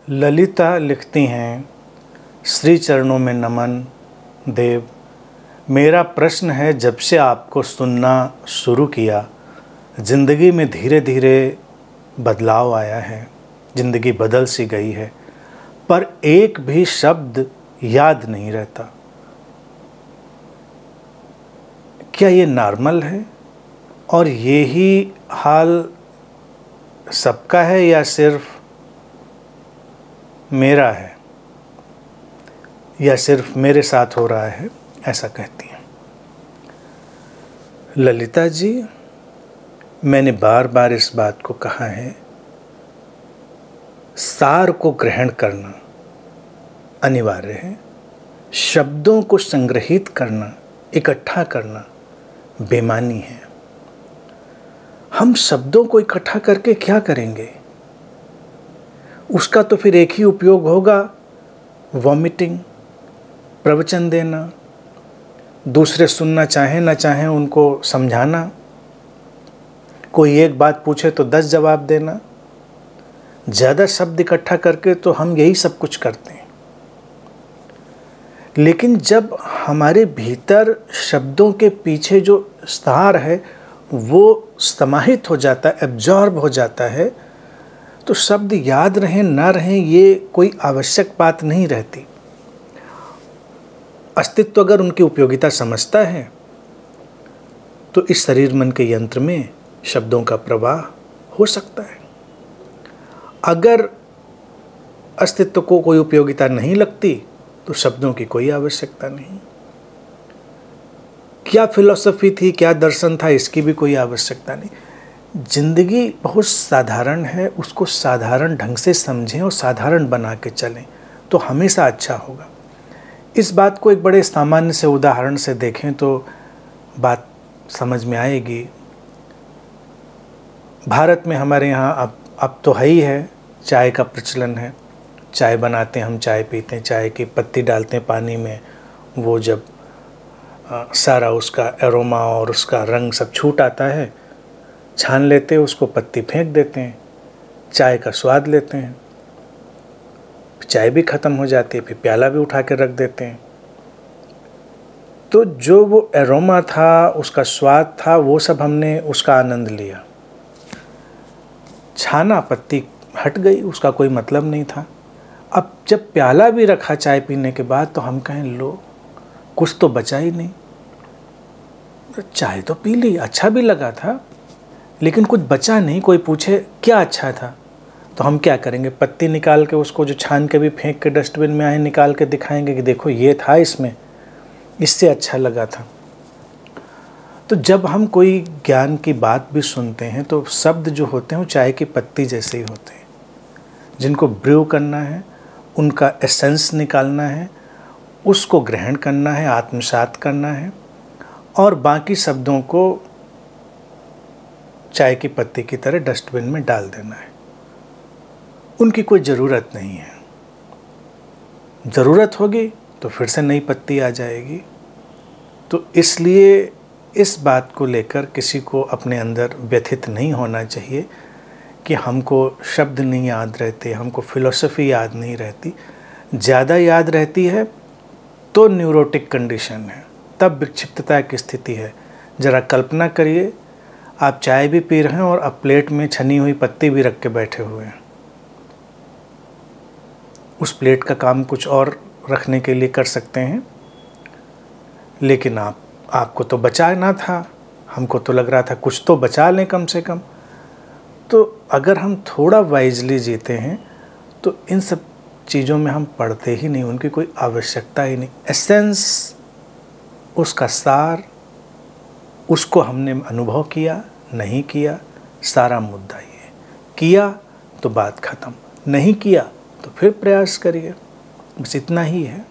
ललिता लिखती हैं, श्री चरणों में नमन देव। मेरा प्रश्न है, जब से आपको सुनना शुरू किया ज़िंदगी में धीरे धीरे बदलाव आया है, ज़िंदगी बदल सी गई है, पर एक भी शब्द याद नहीं रहता। क्या ये नॉर्मल है और यही हाल सबका है या सिर्फ मेरा है या सिर्फ मेरे साथ हो रहा है, ऐसा कहती हैं। ललिता जी, मैंने बार बार इस बात को कहा है, सार को ग्रहण करना अनिवार्य है। शब्दों को संग्रहित करना, इकट्ठा करना बेमानी है। हम शब्दों को इकट्ठा करके क्या करेंगे? उसका तो फिर एक ही उपयोग होगा, वॉमिटिंग, प्रवचन देना, दूसरे सुनना चाहें ना चाहें उनको समझाना, कोई एक बात पूछे तो 10 जवाब देना। ज़्यादा शब्द इकट्ठा करके तो हम यही सब कुछ करते हैं। लेकिन जब हमारे भीतर शब्दों के पीछे जो सार है वो समाहित हो जाता है, एब्जॉर्ब हो जाता है, तो शब्द याद रहें ना रहें ये कोई आवश्यक बात नहीं रहती। अस्तित्व अगर उनकी उपयोगिता समझता है तो इस शरीर मन के यंत्र में शब्दों का प्रवाह हो सकता है। अगर अस्तित्व को कोई उपयोगिता नहीं लगती तो शब्दों की कोई आवश्यकता नहीं। क्या फिलॉसफी थी, क्या दर्शन था, इसकी भी कोई आवश्यकता नहीं। जिंदगी बहुत साधारण है, उसको साधारण ढंग से समझें और साधारण बना के चलें तो हमेशा अच्छा होगा। इस बात को एक बड़े सामान्य से उदाहरण से देखें तो बात समझ में आएगी। भारत में हमारे यहाँ अब तो है ही है, चाय का प्रचलन है। चाय बनाते हैं, हम चाय पीते हैं, चाय की पत्ती डालते हैं पानी में, वो जब सारा उसका एरोमा और उसका रंग सब छूट आता है, छान लेते हैं उसको, पत्ती फेंक देते हैं, चाय का स्वाद लेते हैं। चाय भी ख़त्म हो जाती है, फिर प्याला भी उठा के रख देते हैं। तो जो वो एरोमा था, उसका स्वाद था, वो सब हमने उसका आनंद लिया। छाना, पत्ती हट गई, उसका कोई मतलब नहीं था। अब जब प्याला भी रखा चाय पीने के बाद तो हम कहें लो, कुछ तो बचा ही नहीं। चाय तो पी ली, अच्छा भी लगा था, लेकिन कुछ बचा नहीं। कोई पूछे क्या अच्छा था तो हम क्या करेंगे? पत्ती निकाल के उसको जो छान के भी फेंक के डस्टबिन में आए, निकाल के दिखाएंगे कि देखो ये था इसमें, इससे अच्छा लगा था। तो जब हम कोई ज्ञान की बात भी सुनते हैं तो शब्द जो होते हैं वो चाय की पत्ती जैसे ही होते हैं, जिनको ब्रू करना है, उनका एसेंस निकालना है, उसको ग्रहण करना है, आत्मसात करना है और बाकी शब्दों को चाय की पत्ती की तरह डस्टबिन में डाल देना है। उनकी कोई ज़रूरत नहीं है। ज़रूरत होगी तो फिर से नई पत्ती आ जाएगी। तो इसलिए इस बात को लेकर किसी को अपने अंदर व्यथित नहीं होना चाहिए कि हमको शब्द नहीं याद रहते, हमको फिलॉसफी याद नहीं रहती। ज़्यादा याद रहती है तो न्यूरोटिक कंडीशन है, तब विक्षिप्तता की स्थिति है। ज़रा कल्पना करिए, आप चाय भी पी रहे हैं और अब प्लेट में छनी हुई पत्ती भी रख के बैठे हुए हैं। उस प्लेट का काम कुछ और रखने के लिए कर सकते हैं, लेकिन आपको तो बचाना था, हमको तो लग रहा था कुछ तो बचा लें कम से कम। तो अगर हम थोड़ा वाइजली जीते हैं तो इन सब चीज़ों में हम पढ़ते ही नहीं, उनकी कोई आवश्यकता ही नहीं। एसेंस, उसका सार, उसको हमने अनुभव किया, नहीं किया, सारा मुद्दा ये है। किया तो बात ख़त्म, नहीं किया तो फिर प्रयास करिए, बस इतना ही है।